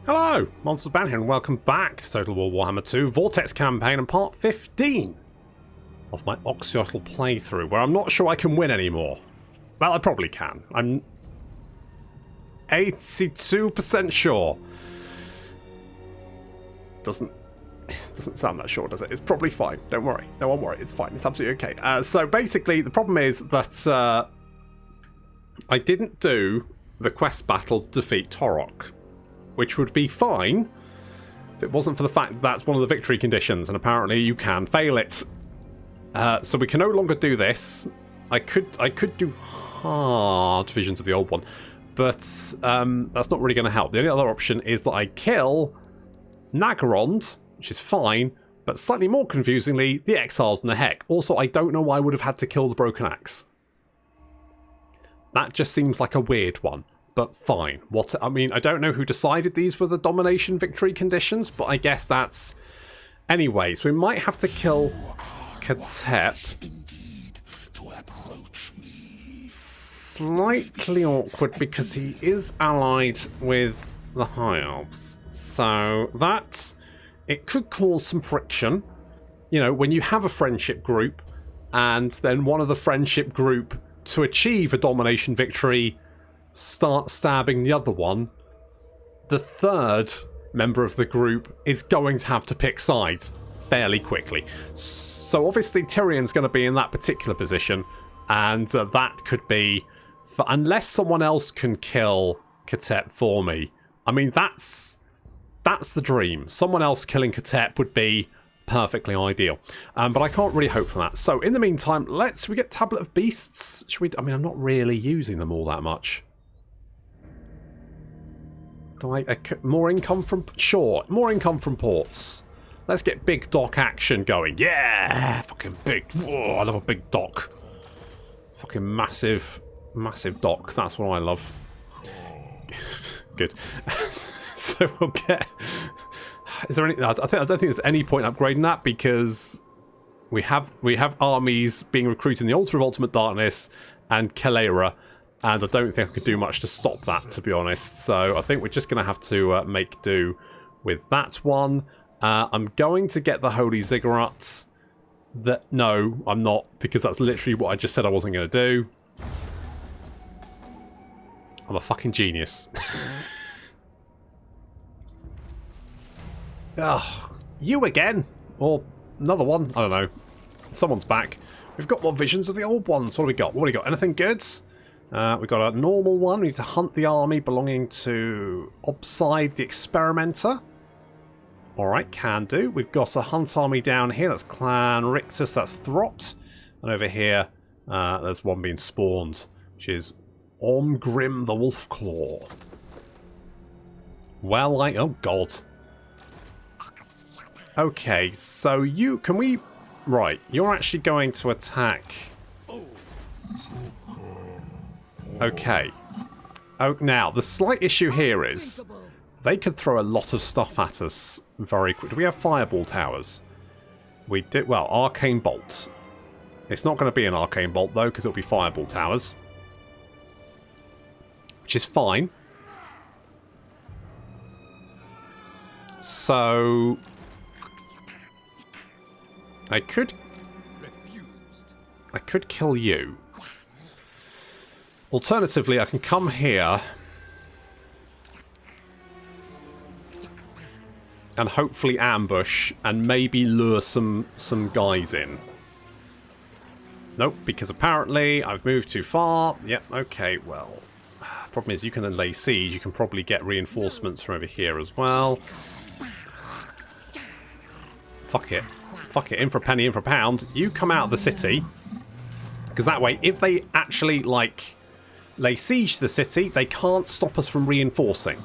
Hello, Monsters Band here, and welcome back to Total War Warhammer 2 Vortex Campaign and part 15 of my Oxyotl playthrough, where I'm not sure I can win anymore. Well, I probably can. I'm 82% sure. Doesn't sound that sure, does it? It's probably fine. Don't worry. No one worry. It's fine. It's absolutely okay. So basically, the problem is that I didn't do the quest battle to defeat Torok, which would be fine if it wasn't for the fact that that's one of the victory conditions, and apparently you can fail it. So we can no longer do this. I could do hard visions of the old one, but that's not really going to help. The only other option is that I kill Nagarond, which is fine, but slightly more confusingly, the Exiles and the Heck. Also, I don't know why I would have had to kill the Broken Axe. That just seems like a weird one. But fine. I mean, I don't know who decided these were the domination victory conditions, but I guess that's... Anyway, so we might have to kill Katep. Slightly awkward because he is allied with the High Elves. So that... It could cause some friction. You know, when you have a friendship group, and then one of the friendship group, to achieve a domination victory, start stabbing the other one, the third member of the group is going to have to pick sides fairly quickly. So obviously Tyrion's going to be in that particular position, and that could be, unless someone else can kill Katep for me. I mean, that's the dream. Someone else killing Katep would be perfectly ideal, but I can't really hope for that. So in the meantime, we get Tablet of Beasts. Should we? I mean, I'm not really using them all that much. More income from... Sure, more income from ports. Let's get big dock action going. Yeah! Fucking big... Oh, I love a big dock. Fucking massive dock. That's what I love. Good. So we'll get... Is there any... I don't think there's any point upgrading that, because we have armies being recruited in the Altar of Ultimate Darkness and Kalera, and I don't think I could do much to stop that, to be honest. So I think we're just going to have to make do with that one. I'm going to get the Holy Ziggurat. No, I'm not, because that's literally what I just said I wasn't going to do. I'm a fucking genius. Ugh, you again? Or another one? I don't know. Someone's back. We've got more visions of the old ones. What do we got? What do we got? Anything good? We've got a normal one. We need to hunt the army belonging to Obside the Experimenter. Alright, can do. We've got a hunt army down here. That's Clan Rictus. That's Throt. And over here, there's one being spawned, which is Ormgrim the Wolfclaw. Well, oh god. Okay, so right, you're actually going to attack... Okay. Oh, now, the slight issue here is they could throw a lot of stuff at us very quick. Do we have fireball towers? We did. Well, arcane bolt. It's not going to be an arcane bolt, though, because it'll be fireball towers. Which is fine. So... I could kill you. Alternatively, I can come here and hopefully ambush and maybe lure some guys in. Nope, because apparently I've moved too far. Yep, okay, well. Problem is, you can then lay siege. You can probably get reinforcements from over here as well. Fuck it. Fuck it. In for a penny, in for a pound. You come out of the city. Because that way, if they actually, like... lay siege to the city, they can't stop us from reinforcing.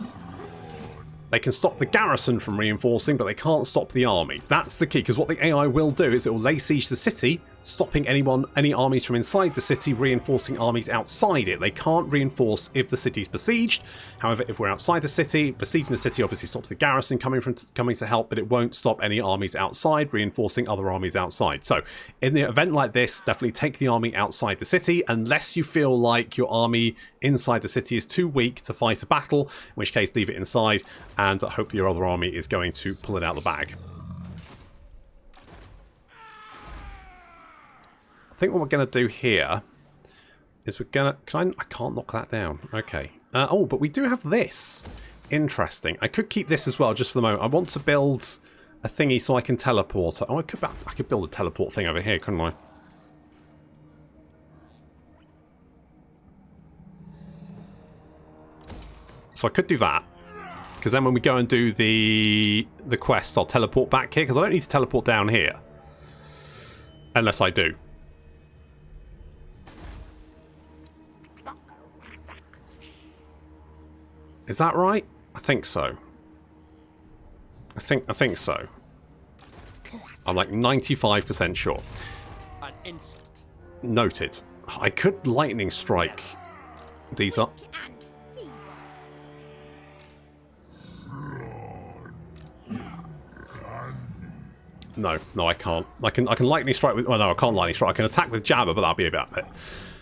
They can stop the garrison from reinforcing, but they can't stop the army. That's the key, because what the AI will do is it will lay siege to the city, stopping any armies from inside the city reinforcing armies outside it. They can't reinforce if the city's besieged. However, if we're outside the city, besieging the city obviously stops the garrison coming to help, but it won't stop any armies outside reinforcing other armies outside. So in the event like this, definitely take the army outside the city unless you feel like your army inside the city is too weak to fight a battle, in which case leave it inside and hope your other army is going to pull it out of the bag. I think what we're going to do here is we're going to... I can't knock that down. Okay. Oh, but we do have this. Interesting. I could keep this as well, just for the moment. I want to build a thingy so I can teleport. Oh, I could build a teleport thing over here, couldn't I? So I could do that. Because then when we go and do the quest, I'll teleport back here. Because I don't need to teleport down here. Unless I do. Is that right? I think so. I think so. I'm like 95% sure. An insult. Noted. I could lightning strike these up. No, I can't. I can lightning strike with... Well, no, I can't lightning strike. I can attack with Jabber, but that'll be about it.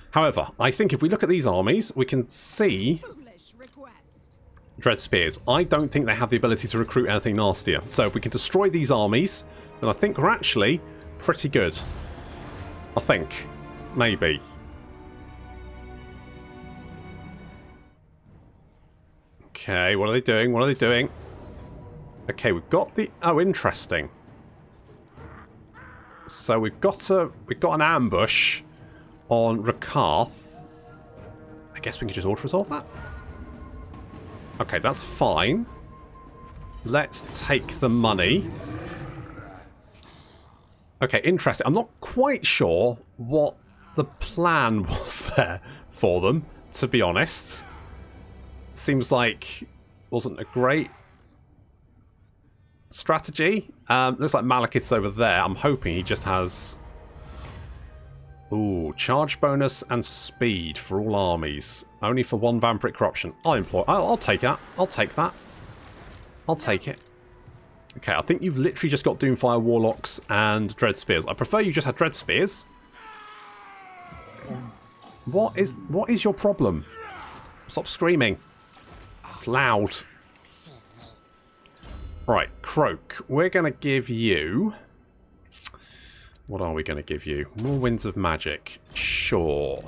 However, I think if we look at these armies, we can see... Dread Spears. I don't think they have the ability to recruit anything nastier. So if we can destroy these armies, then I think we're actually pretty good. I think. Maybe. Okay, what are they doing? What are they doing? Okay, we've got the... Oh, interesting. So we've got an ambush on Rakarth. I guess we can just auto-resolve that. Okay, that's fine. Let's take the money. Okay, interesting. I'm not quite sure what the plan was there for them, to be honest. Seems like wasn't a great strategy. Looks like Malekith's over there. I'm hoping he just has... Ooh, charge bonus and speed for all armies. Only for one vampiric corruption. I'll take that. I'll take that. I'll take it. Okay, I think you've literally just got Doomfire Warlocks and Dread Spears. I prefer you just had Dread Spears. What is your problem? Stop screaming. It's loud. Right, Croak. We're going to give you... What are we going to give you? More Winds of Magic. Sure.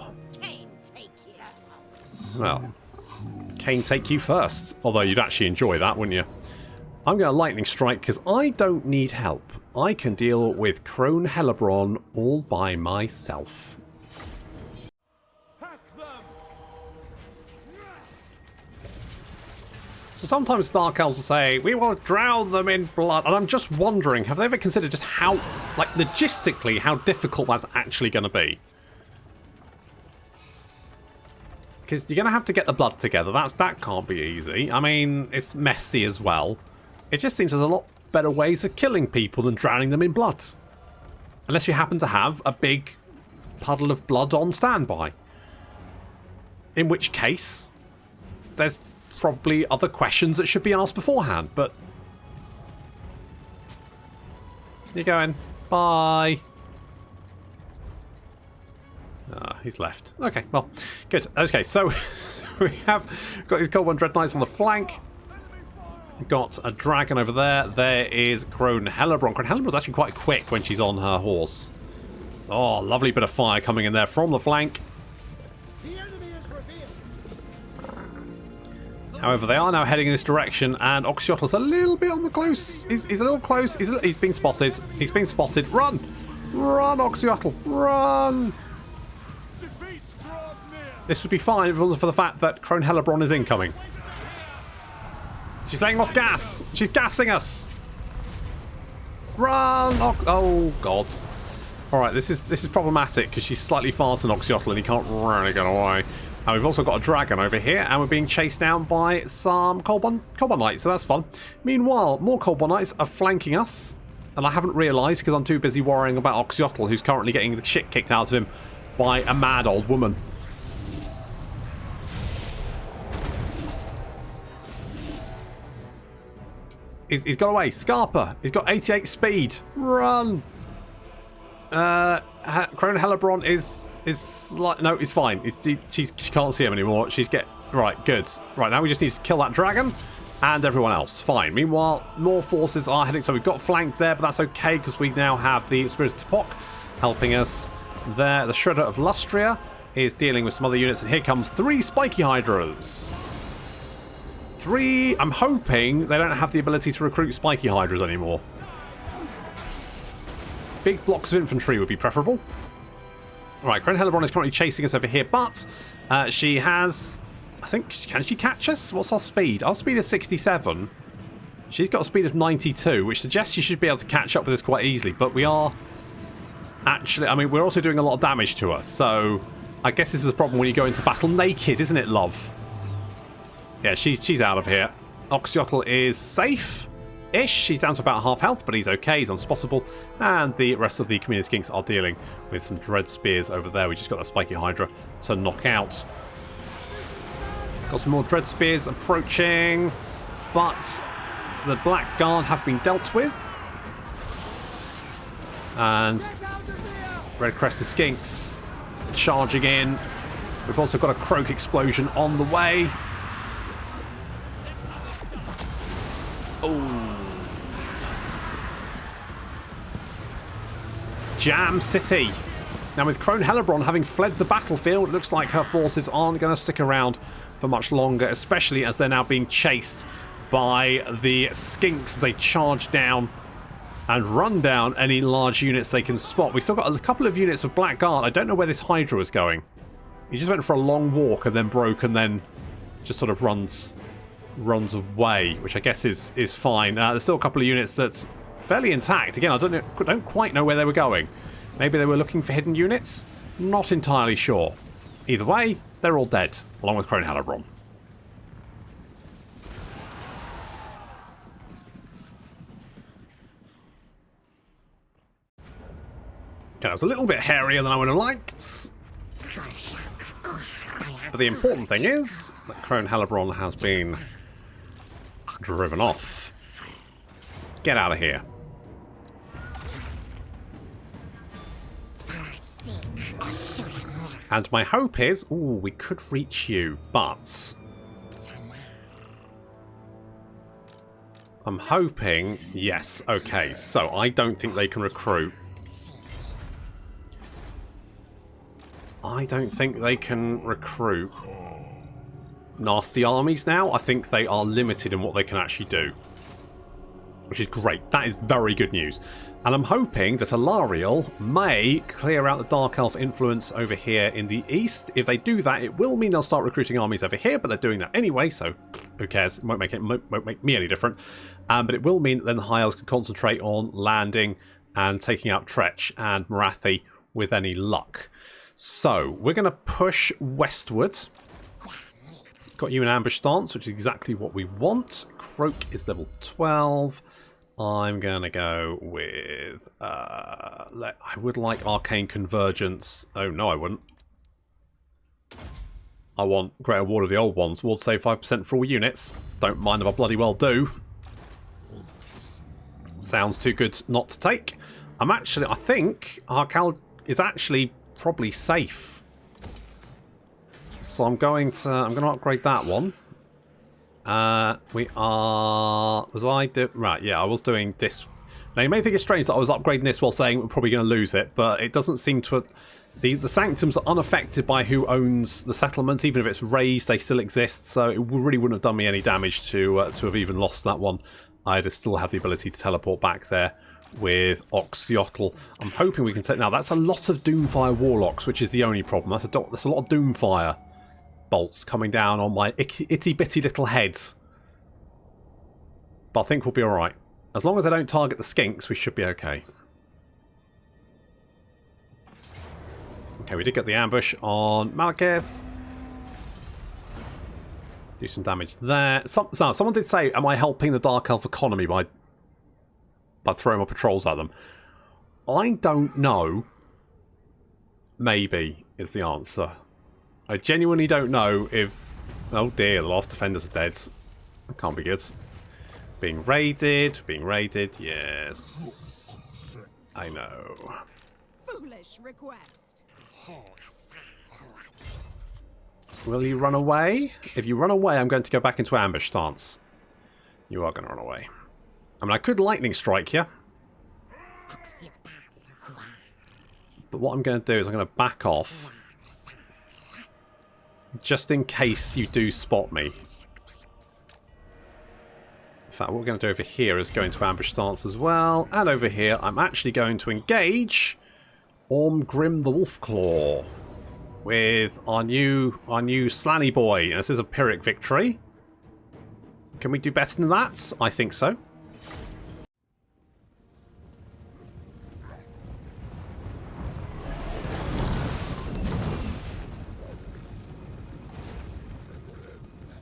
Well, Kane take you first. Although you'd actually enjoy that, wouldn't you? I'm going to Lightning Strike because I don't need help. I can deal with Crone Hellebron all by myself. So sometimes Dark Elves will say, we will drown them in blood. And I'm just wondering, have they ever considered just how, like, logistically, how difficult that's actually going to be? Because you're going to have to get the blood together. That can't be easy. I mean, it's messy as well. It just seems there's a lot better ways of killing people than drowning them in blood. Unless you happen to have a big puddle of blood on standby. In which case, there's probably other questions that should be asked beforehand, but... You're going. Bye. He's left. Okay, well, good. Okay, so we have got these Cold One Dread Knights on the flank. Got a dragon over there. There is Crone Hellebron. Crone Hellebron's actually quite quick when she's on her horse. Oh, lovely bit of fire coming in there from the flank. However, they are now heading in this direction, and Oxyotl's a little bit on the close. He's a little close. He's been spotted. He's been spotted. Run! Run, Oxyotl! Run! This would be fine if it wasn't for the fact that Crone Hellebron is incoming. She's laying off gas. She's gassing us. Run! Oh, God. All right, this is problematic because she's slightly faster than Oxyotl, and he can't really get away. And we've also got a dragon over here, and we're being chased down by some Cold One Knights, so that's fun. Meanwhile, more Cold One Knights are flanking us. and I haven't realised because I'm too busy worrying about Oxyotl, who's currently getting the shit kicked out of him by a mad old woman. He's got away. Scarpa. He's got 88 speed. Run. Crone Hellebron is like, no, he's fine. She can't see him anymore. Right, good. Right, now we just need to kill that dragon and everyone else. Fine. Meanwhile, more forces are heading. So we've got flanked there, but that's okay because we now have the Spirit of Topok helping us there. The Shredder of Lustria is dealing with some other units, and here comes 3 spiky hydras. 3. I'm hoping they don't have the ability to recruit spiky hydras anymore. Big blocks of infantry would be preferable. Right, Crone Hellebron is currently chasing us over here, but she has... I think... Can she catch us? What's our speed? Our speed is 67. She's got a speed of 92, which suggests she should be able to catch up with us quite easily, but we are... Actually, I mean, we're also doing a lot of damage to her, so... I guess this is a problem when you go into battle naked, isn't it, love? Yeah, she's out of here. Oxyotl is safe-ish. She's down to about half health, but he's okay. He's unspottable. And the rest of the community skinks are dealing with some dread spears over there. We just got a spiky hydra to knock out. Got some more dread spears approaching, but the Black Guard have been dealt with. And Red Crested Skinks charging in. We've also got a Croak explosion on the way. Oh. Jam City. Now with Crone Hellebron having fled the battlefield, it looks like her forces aren't going to stick around for much longer, especially as they're now being chased by the Skinks as they charge down and run down any large units they can spot. We've still got a couple of units of Black Guard. I don't know where this Hydra was going. He just went for a long walk and then broke and then just sort of runs away, which I guess is fine. There's still a couple of units that's fairly intact. Again, I don't quite know where they were going. Maybe they were looking for hidden units? Not entirely sure. Either way, they're all dead, along with Crone Hellebron. Okay, that was a little bit hairier than I would have liked. But the important thing is that Crone Hellebron has been driven off. Get out of here. And my hope is... Ooh, we could reach you, but... I'm hoping... Yes, okay, so I don't think they can recruit. I don't think they can recruit nasty armies now. I think they are limited in what they can actually do, which is great. That is very good news. And I'm hoping that Alariel may clear out the Dark Elf influence over here in the east. If they do that, it will mean they'll start recruiting armies over here, but they're doing that anyway, so who cares? It won't make me any different. But it will mean that then the High Elves can concentrate on landing and taking out Tretch and Marathi with any luck. So, we're going to push westward. Got you in ambush stance, which is exactly what we want. Croak is level 12. I'm going to go with... I would like Arcane Convergence. Oh, no, I wouldn't. I want Greater Ward of the Old Ones. Ward save 5% for all units. Don't mind if I bloody well do. Sounds too good not to take. I think Arcal is actually... probably safe, so I'm going to upgrade that one. I was doing this. Now you may think it's strange that I was upgrading this while saying we're probably going to lose it, but it doesn't seem to. The sanctums are unaffected by who owns the settlement. Even if it's raised, they still exist, so it really wouldn't have done me any damage to have even lost that one. I'd still have the ability to teleport back there with Oxyotl. I'm hoping we can take... Now, that's a lot of Doomfire Warlocks, which is the only problem. That's a lot of Doomfire bolts coming down on my itty-bitty little heads. But I think we'll be alright. As long as I don't target the Skinks, we should be okay. Okay, we did get the ambush on Malekith. Do some damage there. Someone did say, am I helping the Dark Elf economy by by throwing my patrols at them? I don't know. Maybe is the answer. I genuinely don't know if... Oh dear, the last defenders are dead. That can't be good. Being raided, yes. I know. Foolish request. Will you run away? If you run away, I'm going to go back into ambush stance. You are going to run away. I mean, I could lightning strike you. But what I'm going to do is I'm going to back off. Just in case you do spot me. In fact, what we're going to do over here is go into ambush stance as well. And over here, I'm actually going to engage Ormgrim the Wolfclaw with our new Slanny boy. And this is a Pyrrhic victory. Can we do better than that? I think so.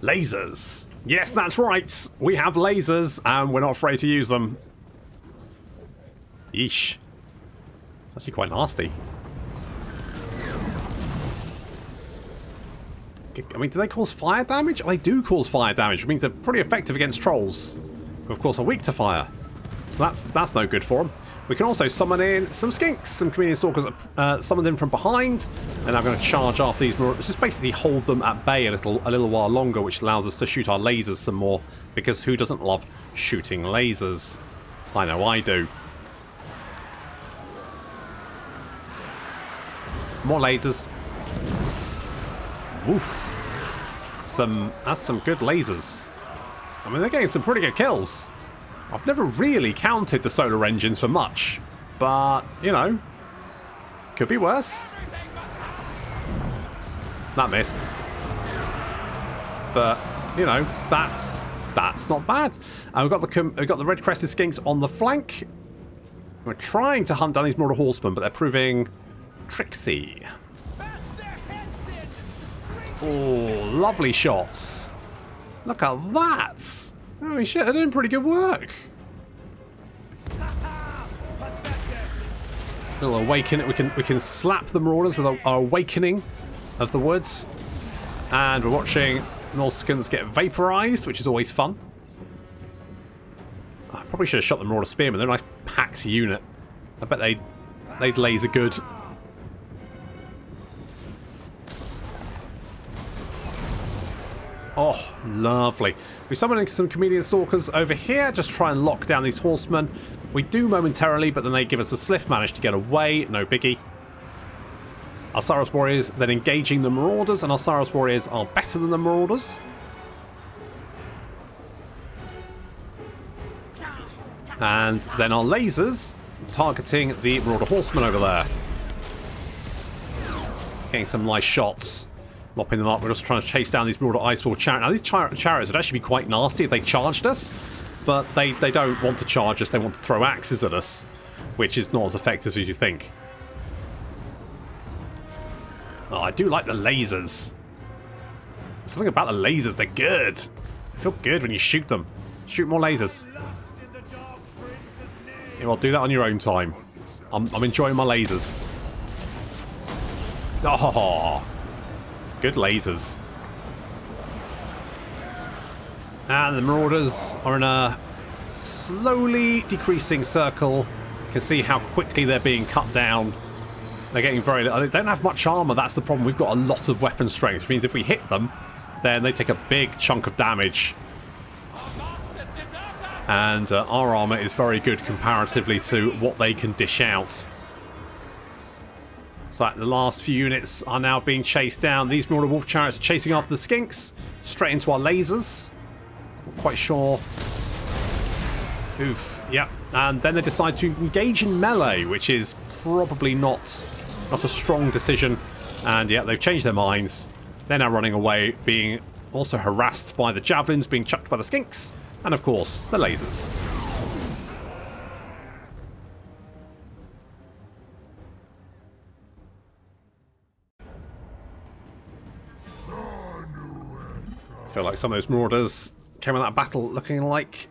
Lasers. Yes, that's right. We have lasers, and we're not afraid to use them. Yeesh. It's actually quite nasty. I mean, do they cause fire damage? Oh, they do cause fire damage, which means they're pretty effective against trolls, who of course are weak to fire. So that's no good for them. We can also summon in some skinks, some chameleon stalkers summoned in from behind, and I'm going to charge after these more. Just basically hold them at bay a little while longer, which allows us to shoot our lasers some more. Because who doesn't love shooting lasers? I know I do. More lasers. Woof. That's some good lasers. I mean, they're getting some pretty good kills. I've never really counted the solar engines for much, but, you know, could be worse. That missed. But, you know, that's not bad. And we've got the red crested skinks on the flank. We're trying to hunt down these Marauder horsemen, but they're proving tricksy. Oh, lovely shots. Look at that. Holy shit, they're doing pretty good work. Little awakening. We can slap the Marauders with our awakening of the woods. And we're watching Norscans get vaporized, which is always fun. I probably should have shot the Marauder Spearmen. They're a nice packed unit. I bet they'd laser good. Oh, lovely. We're summoning some chameleon stalkers over here, just try and lock down these horsemen. We do momentarily, but then they give us a sliff, manage to get away, no biggie. Our Saros warriors then engaging the marauders, and our Saros warriors are better than the marauders. And then our lasers targeting the marauder horsemen over there. Getting some nice shots. Mopping them up. We're just trying to chase down these Marauder Icewall chariots. Now, these chariots would actually be quite nasty if they charged us, but they don't want to charge us. They want to throw axes at us, which is not as effective as you think. Oh, I do like the lasers. Something about the lasers, they're good. They feel good when you shoot them. Shoot more lasers. Yeah, well, do that on your own time. I'm enjoying my lasers. Oh, good lasers. And the Marauders are in a slowly decreasing circle. You can see how quickly they're being cut down. They're getting very little. They don't have much armor, that's the problem. We've got a lot of weapon strength, which means if we hit them, then they take a big chunk of damage. And our armor is very good comparatively to what they can dish out. So the last few units are now being chased down. These Marauder Wolf Chariots are chasing after the Skinks. Straight into our lasers. Not quite sure. Oof. Yep. And then they decide to engage in melee, which is probably not a strong decision. And yeah, they've changed their minds. They're now running away, being also harassed by the javelins being chucked by the Skinks. And of course, the lasers. I feel like some of those Marauders came in that battle looking like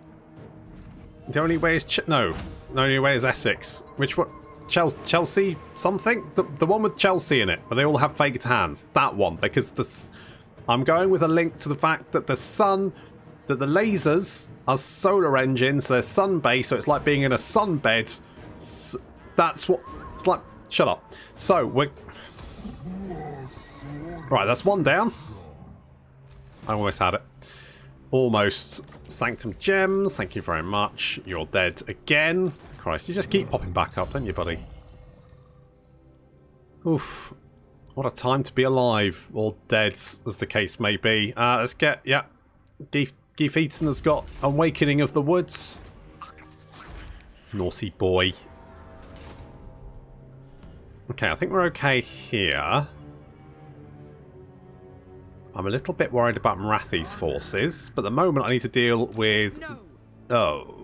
the only way is no. No New Way is Essex. Which one? Chelsea something? The one with Chelsea in it, where they all have faked hands. That one, because I'm going with a link to the fact that the lasers are solar engines, they're sun-based, so it's like being in a sunbed. That's what it's like. Shut up. So we're right. That's one down. I almost had it. Almost. Sanctum Gems, thank you very much. You're dead again. Christ, you just keep popping back up, don't you, buddy? Oof. What a time to be alive, or dead, as the case may be. Let's get, yeah. Geef Eaton has got Awakening of the Woods. Naughty boy. Okay, I think we're okay here. I'm a little bit worried about Marathi's forces, but at the moment I need to deal with... No. Oh.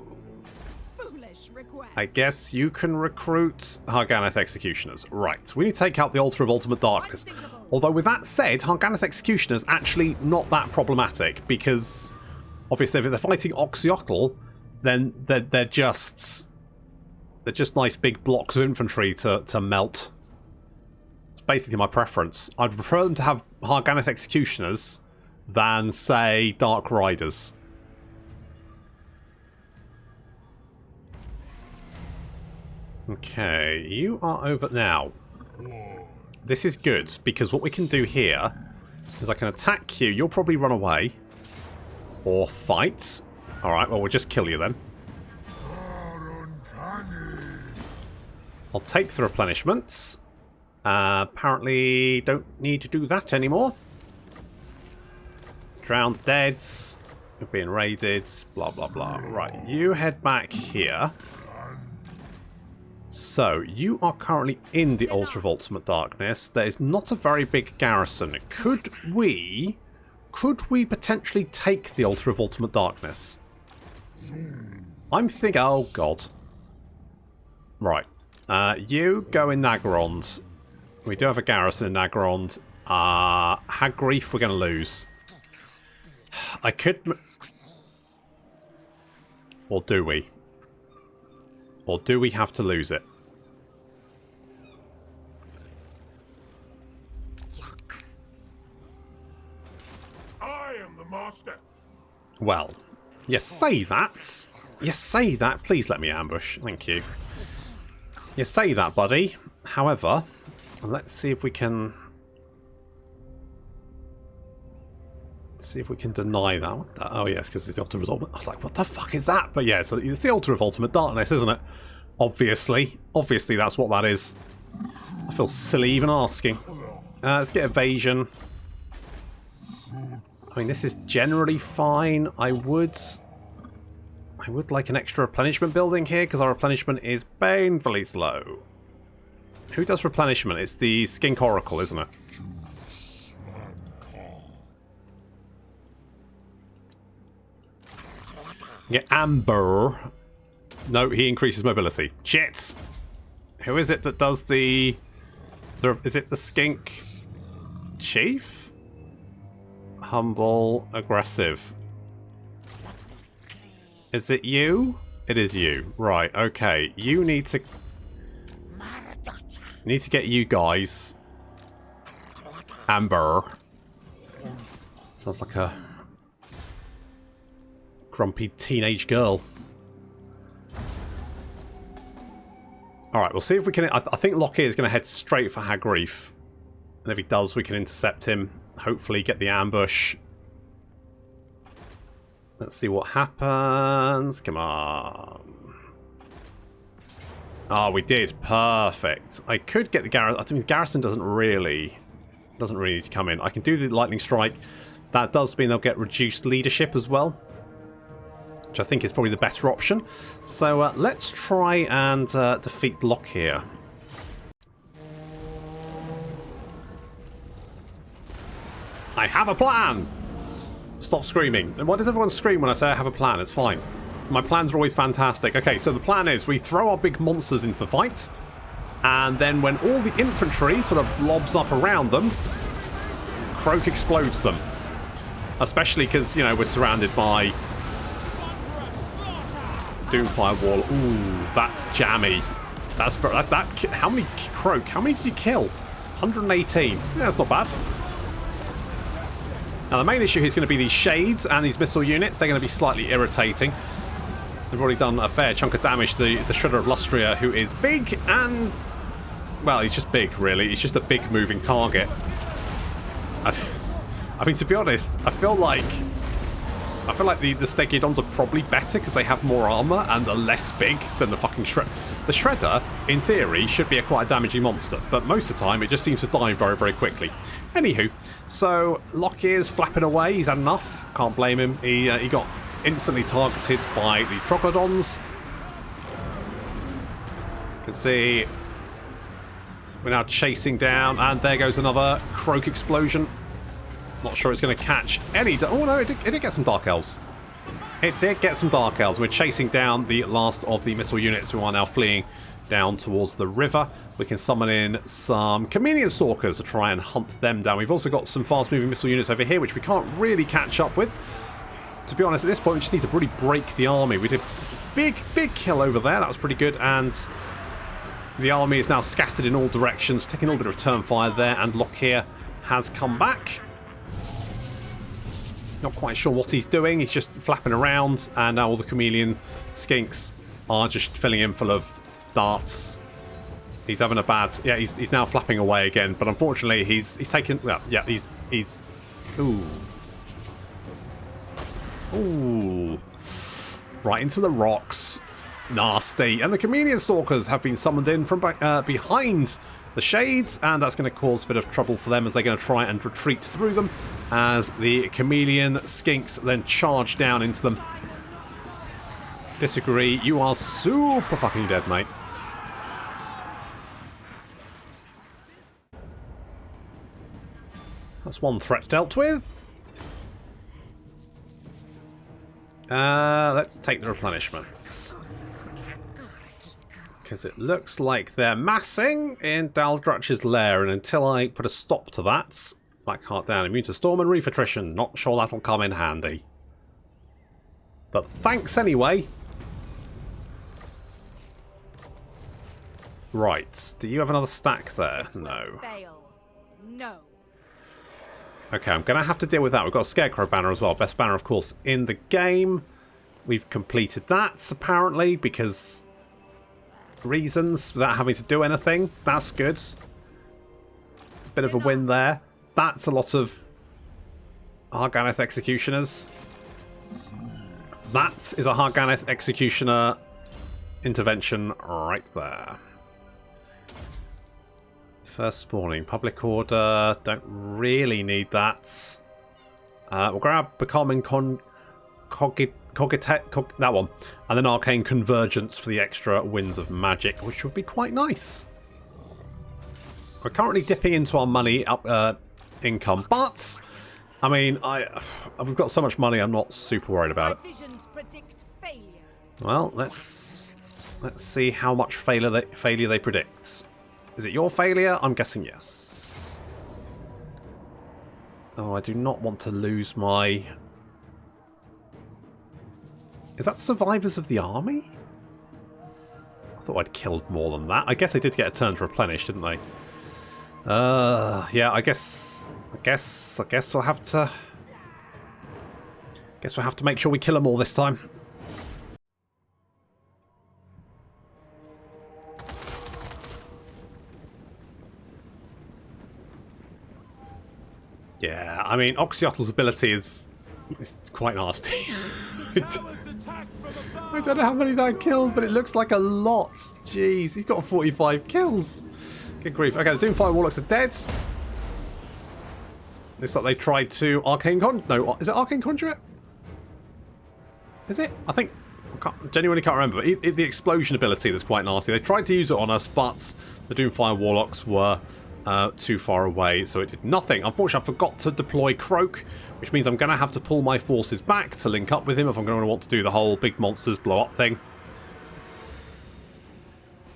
Foolish request. I guess you can recruit Harganeth Executioners. Right, we need to take out the Altar of Ultimate Darkness. Although with that said, Harganeth Executioners actually not that problematic, because obviously if they're fighting Oxyotl, then they're just nice big blocks of infantry to melt. Basically my preference. I'd prefer them to have Harganeth Executioners than, say, Dark Riders. Okay, you are over now. This is good, because what we can do here is I can attack you. You'll probably run away. Or fight. Alright, well, we'll just kill you then. I'll take the replenishments. Apparently don't need to do that anymore. Drowned deads. You're being raided. Blah, blah, blah. Right, you head back here. So, you are currently in the Altar of Ultimate Darkness. There is not a very big garrison. Could we potentially take the Altar of Ultimate Darkness? I'm thinking... Oh, God. Right. You go in Nagarond. We do have a garrison in Nagarond. Hagrief we're going to lose. I could... Or do we? Or do we have to lose it? I am the master. Well, you say that. You say that. Please let me ambush. Thank you. You say that, buddy. However, let's see if we can... see if we can deny that. Oh, yes, because it's the Altar of Ultimate... I was like, what the fuck is that? But yeah, so it's the Altar of Ultimate Darkness, isn't it? Obviously. Obviously, that's what that is. I feel silly even asking. Let's get evasion. I mean, this is generally fine. I would like an extra replenishment building here, because our replenishment is painfully slow. Who does replenishment? It's the Skink Oracle, isn't it? Yeah, Amber. No, he increases mobility. Shit! Who is it that does the... Is it the Skink Chief? Humble, aggressive. Is it you? It is you. Right, okay. You need to... need to get you guys. Amber. Sounds like a... grumpy teenage girl. Alright, we'll see if we can... I think Lokhir is going to head straight for Hagrief. And if he does, we can intercept him. Hopefully get the ambush. Let's see what happens. Come on. Oh, we did. Perfect. I could get the garrison. I mean, the garrison doesn't really need to come in. I can do the lightning strike. That does mean they'll get reduced leadership as well, which I think is probably the better option. So let's try and defeat Lokhir. I have a plan! Stop screaming. And why does everyone scream when I say I have a plan? It's fine. My plans are always fantastic. Okay, so the plan is we throw our big monsters into the fight, and then when all the infantry sort of lobs up around them, Croak explodes them. Especially because, you know, we're surrounded by Doomfire Wall. Ooh, that's jammy. That's how many Croak? How many did you kill? 118. Yeah, that's not bad. Now the main issue here is going to be these shades and these missile units. They're going to be slightly irritating. They've already done a fair chunk of damage to the Shredder of Lustria, who is big and, well, he's just big, really. He's just a big moving target. I mean, to be honest, I feel like the Stegodons are probably better because they have more armor and are less big than the fucking Shredder. The Shredder, in theory, should be a quite damaging monster, but most of the time it just seems to die very, very quickly. Anywho, so Lokhir's flapping away. He's had enough. Can't blame him. He got instantly targeted by the Troglodons. You can see we're now chasing down, and there goes another Croak explosion. Not sure it's going to catch any... Oh no, it did get some Dark Elves. It did get some Dark Elves. We're chasing down the last of the missile units who are now fleeing down towards the river. We can summon in some Chameleon Stalkers to try and hunt them down. We've also got some fast-moving missile units over here, which we can't really catch up with. To be honest, at this point, we just need to really break the army. We did big kill over there. That was pretty good, and the army is now scattered in all directions, taking a little bit of return fire there, and Lokhir has come back. Not quite sure what he's doing. He's just flapping around, and now all the chameleon skinks are just filling him full of darts. He's having a bad... Yeah, he's now flapping away again, but unfortunately he's taken... Well, yeah, he's... Ooh. Ooh. Right into the rocks. Nasty. And the Chameleon Stalkers have been summoned in from behind the shades, and that's going to cause a bit of trouble for them as they're going to try and retreat through them as the Chameleon Skinks then charge down into them. Disagree. You are super fucking dead, mate. That's one threat dealt with. Let's take the replenishments. Because it looks like they're massing in Daldratch's lair, and until I put a stop to that, Black Heart down, immune to storm and reef attrition. Not sure that'll come in handy. But thanks anyway. Right, do you have another stack there? No. Fail. No. Okay, I'm going to have to deal with that. We've got a Scarecrow banner as well. Best banner, of course, in the game. We've completed that, apparently, because reasons, without having to do anything. That's good. Bit of a win there. That's a lot of Harganeth Executioners. That is a Harganeth Executioner intervention right there. First spawning, public order, don't really need that. We'll grab Becoming that one, and then Arcane Convergence for the extra Winds of Magic, which would be quite nice. We're currently dipping into our money up income, but I mean, we've got so much money, I'm not super worried about it. Visions predict failure. Well, let's see how much failure they predict. Is it your failure? I'm guessing yes. Oh, I do not want to lose my... Is that Survivors of the Army? I thought I'd killed more than that. I guess they did get a turn to replenish, didn't they? Yeah, I guess we'll have to... Guess we'll have to make sure we kill them all this time. Yeah, I mean, Oxyotl's ability is quite nasty. I don't know how many that killed, but it looks like a lot. Jeez, he's got 45 kills. Good grief. Okay, the Doomfire Warlocks are dead. Looks like they tried to Arcane No, is it Arcane Conduit? Is it? I think... genuinely can't remember, but the explosion ability that's quite nasty. They tried to use it on us, but the Doomfire Warlocks were too far away, so it did nothing. Unfortunately, I forgot to deploy Croak, which means I'm going to have to pull my forces back to link up with him if I'm going to want to do the whole big monsters blow up thing.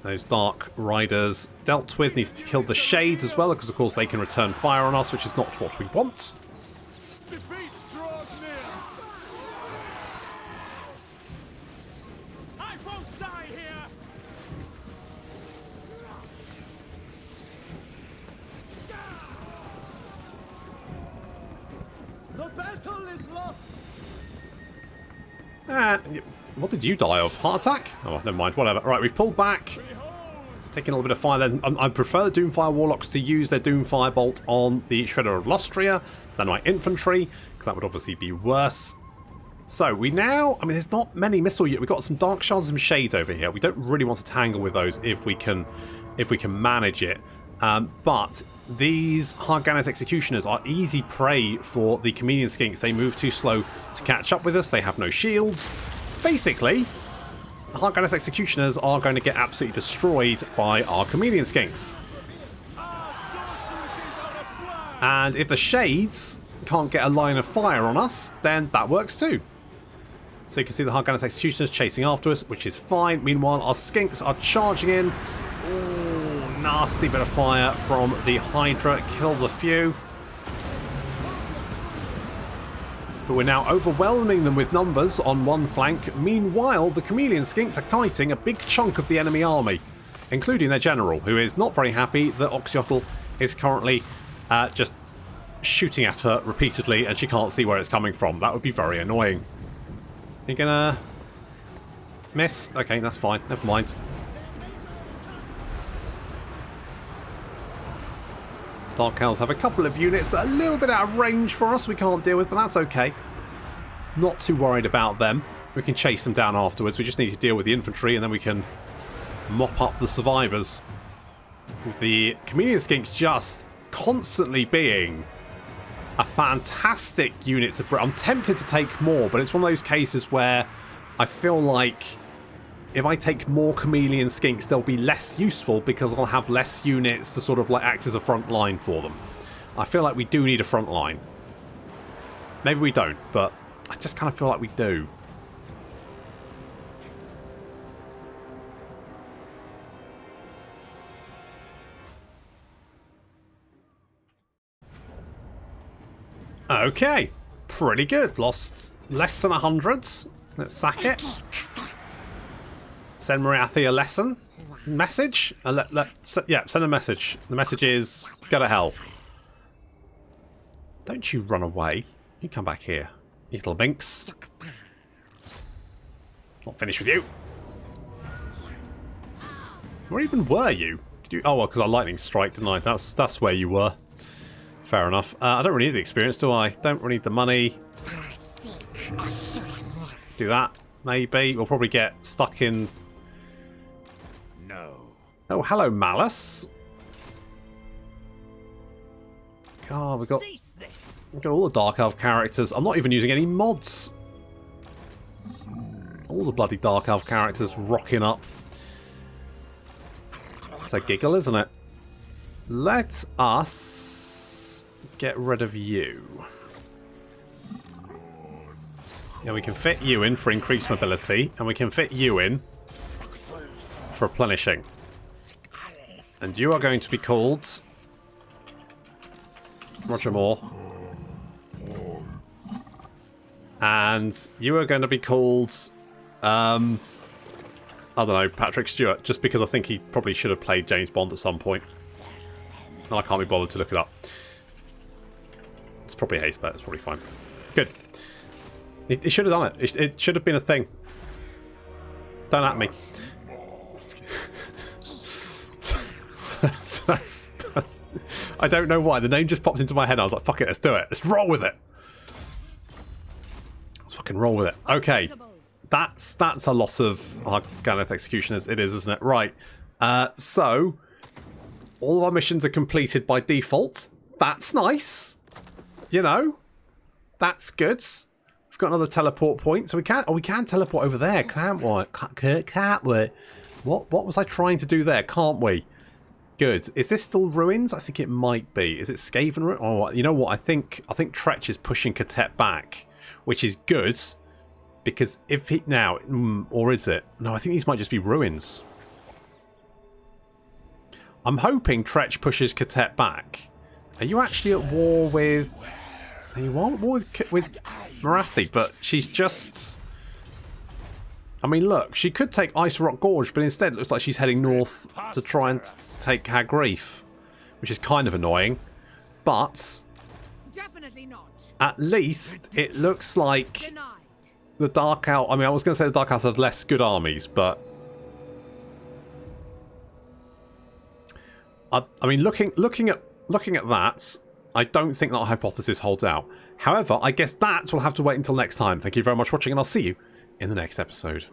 Those Dark Riders dealt with. Need to kill the Shades as well, because of course they can return fire on us, which is not what we want. Defeat draws near. What did you die of? Heart attack? Oh, never mind. Whatever. Right, we've pulled back. Taking a little bit of fire then. I prefer the Doomfire Warlocks to use their Doomfire Bolt on the Shredder of Lustria than my infantry, because that would obviously be worse. So we now, I mean, there's not many missile units. We've got some Dark Shards and some Shades over here. We don't really want to tangle with those if we can manage it. But these Harganeth Executioners are easy prey for the Chameleon Skinks. They move too slow to catch up with us. They have no shields. Basically, the Harganeth Executioners are going to get absolutely destroyed by our Chameleon Skinks. And if the Shades can't get a line of fire on us, then that works too. So you can see the Harganeth Executioners chasing after us, which is fine. Meanwhile, our Skinks are charging in. Ooh, nasty bit of fire from the Hydra. Kills a few. But we're now overwhelming them with numbers on one flank. Meanwhile, the Chameleon Skinks are kiting a big chunk of the enemy army, including their general, who is not very happy that Oxyotl is currently just shooting at her repeatedly and she can't see where it's coming from. That would be very annoying. You're gonna miss? Okay, that's fine. Never mind. Dark Elves have a couple of units that are a little bit out of range for us we can't deal with, but that's okay. Not too worried about them. We can chase them down afterwards. We just need to deal with the infantry and then we can mop up the survivors. With the Chameleon Skinks just constantly being a fantastic unit to bring. I'm tempted to take more, but it's one of those cases where I feel like if I take more Chameleon Skinks, they'll be less useful because I'll have less units to sort of like act as a front line for them. I feel like we do need a front line. Maybe we don't, but I just kind of feel like we do. Okay, pretty good. Lost less than 100. Let's sack it. Send Mariathi a lesson. Message? Yeah, send a message. The message is, go to hell. Don't you run away. You come back here, you little minx. Not finished with you. Where even were you? Did you? Oh, well, because I lightning strike, didn't I? That's where you were. Fair enough. I don't really need the experience, do I? Don't really need the money. Do that, maybe. We'll probably get stuck in... No. Oh, hello, Malice. God, we've got all the Dark Elf characters. I'm not even using any mods. All the bloody Dark Elf characters rocking up. It's a giggle, isn't it? Let us get rid of you. Yeah, we can fit you in for increased mobility, and we can fit you in for replenishing. And you are going to be called Roger Moore. And you are going to be called I don't know, Patrick Stewart, just because I think he probably should have played James Bond at some point. And I can't be bothered to look it up. It's probably a haste bet, it's probably fine. Good. It should have done it. It should have been a thing. Don't at me. I don't know why. The name just popped into my head. I was like, fuck it, let's do it. Let's roll with it. Let's fucking roll with it. Okay. That's a lot of Harganeth Executioners. It is, isn't it? Right. So, all of our missions are completed by default. That's nice. You know, that's good. We've got another teleport point, so we can. Oh, we can teleport over there, can't we? Can't we? What was I trying to do there? Can't we? Good. Is this still ruins? I think it might be. Is it Skaven ruins? Oh, you know what? I think Tretch is pushing Katet back, which is good because if he now, or is it? No, I think these might just be ruins. I'm hoping Tretch pushes Katet back. Are you actually at war with? Are you at war with Marathi? But she's just. I mean, look, she could take Ice Rock Gorge, but instead it looks like she's heading north to try and take Hagreef, which is kind of annoying. But Definitely not. at least it looks like Denied. the Dark Elves... I mean, I was going to say the Dark Elves have less good armies, but... I mean, looking at that, I don't think that hypothesis holds out. However, I guess that will have to wait until next time. Thank you very much for watching, and I'll see you in the next episode.